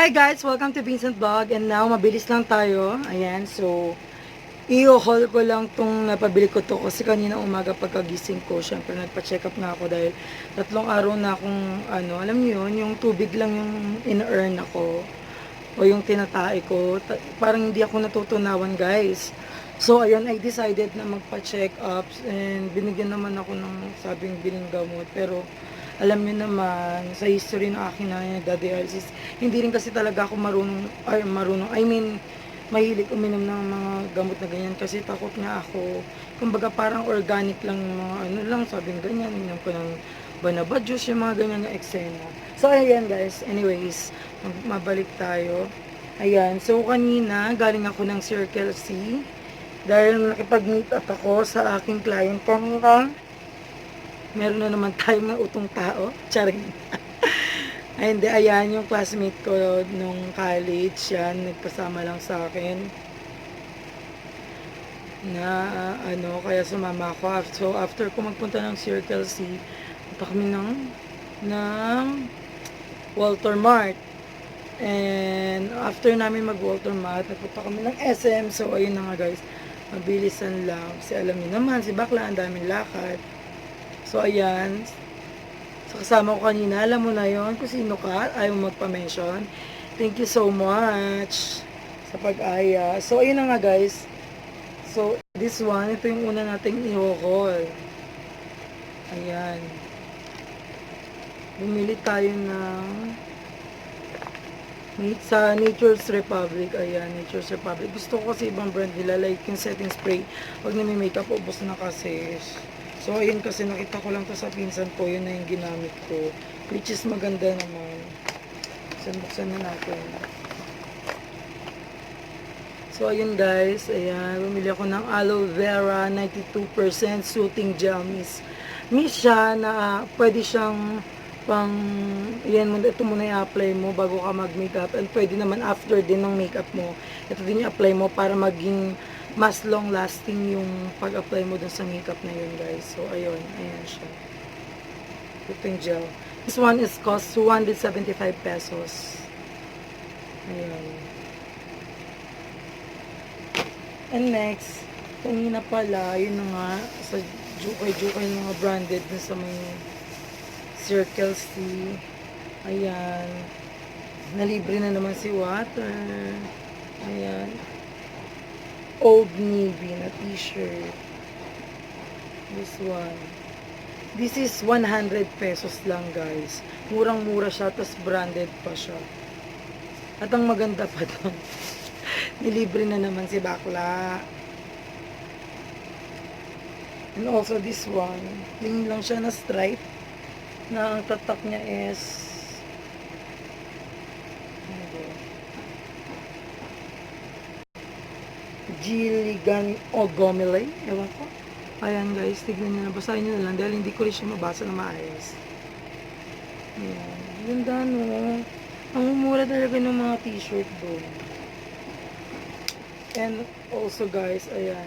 Hi guys! Welcome to Vincent Vlog. And now, mabilis lang tayo. Ayan, so, i-haul ko lang tong napabili ko to kasi kanina umaga pagkagising ko, syempre nagpa-check up nga ako dahil 3 araw na akong, alam niyo yun, yung tubig lang yung in-earn ako o yung tinatae ko. Parang hindi ako natutunawan guys. So, ayun, I decided na magpa-check ups and binigyan naman ako ng sabing biling gamot. Pero, alam niyo naman, sa history ng aking nanay nagda-dialysis, hindi rin kasi talaga ako mahilig uminom ng mga gamot na ganyan kasi takot nga ako. Kumbaga parang organic lang yung mga lang, sabing ganyan, uminom ko ng banaba juice, yung mga ganyan na eksena. So, ayan guys, anyways, mabalik tayo. Ayan, so kanina, galing ako ng Circle C dahil nakipag-meet up ako sa aking client kanina. Meron na naman tayong utong tao. Charing. Ay, hindi. Ayan, yung classmate ko nung college. Yan, nagkasama lang sa akin. Na, kaya sumama ako. So, after ko magpunta ng Circle C, punta kami ng Walter Mart. And, after namin mag-Walter Mart, nagpunta kami ng SM. So, ayun na nga guys. Mabilisan lang. Kasi alam niyo naman, si Bakla, ang daming lakad. So, ayan. So, kasama ko kanina. Alam mo na yon kung sino ka. Ayaw magpa-mention. Thank you so much sa pag-aya. So, ayun na nga guys. So, this one, ito yung una nating i-haul. Ayan. Bumili tayo ng sa Nature's Republic. Ayan, Nature's Republic. Gusto ko kasi ibang brand nila. Like yung setting spray. Pag nami-makeup, ubos na kasi. So, ayun kasi nakita ko lang to sa pinsan ko. Yun na yung ginamit ko. Which is maganda naman. Buksan na natin. So, ayun guys. Ayan. Bumili ako ng aloe vera 92% soothing gel mist. Mist siya na pwede siyang ito muna i-apply mo bago ka mag-makeup. And pwede naman after din ng makeup mo. Ito din i-apply mo para maging mas long lasting yung pag-apply mo dun sa makeup na yun guys. So ayun, ayan siya. Ito yung gel. This one is cost 275 pesos. Ayan. And next, kanina pala, yun na nga, sa Jukay yung mga branded dun sa may Circle C. Ayan. Nalibre na naman si Water. Ayan. Old Navy na t-shirt. This one. This is 100 pesos lang guys. Murang-mura siya, tas branded pa siya. At ang maganda pa doon, nilibre na naman si Bakla. And also this one, yung lang siya na stripe, na ang tatak niya is Gilligan o Gomele. Ewan ko. Ayan guys, tignan nyo na. Basahin nyo na lang dahil hindi ko rin siya mabasa na maayos. Ayan. Ganda no. Ang mura talaga ng mga t-shirt doon. And also guys, ayan.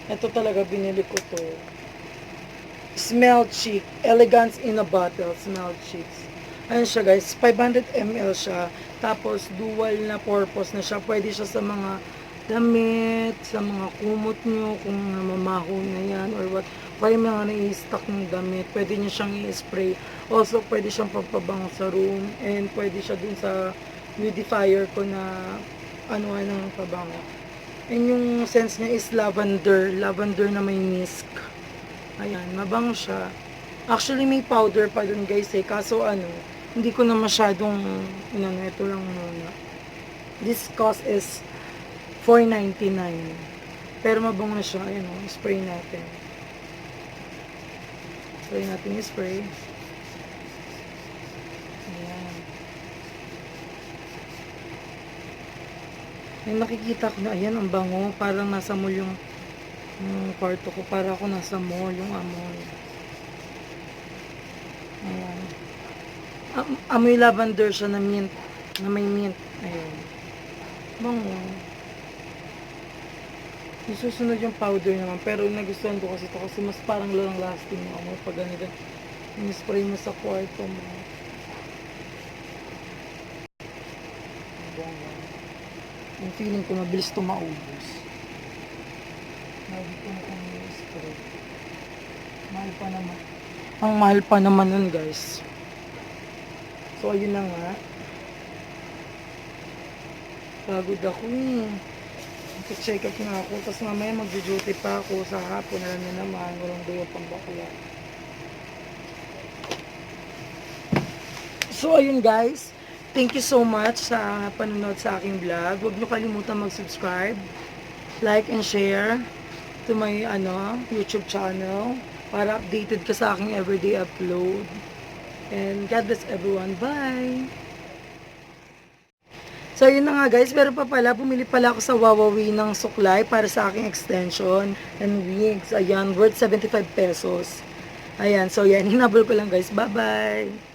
Ito talaga binili ko to. Smell Chic. Elegance in a Bottle. Smell Chic. Ayan siya guys. 500 ml siya. Tapos dual na purpose na siya. Pwede siya sa mga damit, sa mga kumot nyo, kung namamaho na yan, or what. Kaya mga nai-stock ng damit, pwede nyo siyang i-spray. Also, pwede siyang pagpabango sa room, and pwede siya dun sa humidifier ko na ng pabango. And yung scent niya is lavender. Lavender na may mist. Ayan, mabango siya. Actually, may powder pa dun guys eh. Kaso hindi ko na masyadong, ito lang muna. This cost is $4.99. Pero mabango na siya. Ayan o, spray natin. Spray natin yung spray. Ayan. May nakikita ko na, ayan, ang bango. Parang nasa mall yung kwarto ko. Para ako nasa mall, yung amoy. Ayan. Amoy lavender siya na mint. Na may mint. Ayan. Bango. Isusunod yung powder naman. Pero nagustuhan ko kasi ito kasi mas parang long lasting mo. Amoy pag ganito. Spray mo sa kwarto mo. bongga. Yung feeling ko mabilis ito maubos. Lagi ko na kung spray. Mahal pa naman. Ang mahal pa naman nun guys. So ayun na nga. Pagod ako eh. Check up nga ako. Tapos mamaya mag-duty pa ako sa hapon. Alam niyo naman, walang day pang bakla. So ayun guys. Thank you so much sa panonood sa aking vlog. Huwag niyo kalimutan mag-subscribe, like and share to my YouTube channel para updated ka sa aking everyday upload. And God bless everyone. Bye! So yun na nga guys, pero pa pala, bumili pala ako sa Wawawi ng suklay para sa aking extension and wigs. Ayan, worth 75 pesos. Ayan, so yan, hinabol ko lang guys. Bye-bye!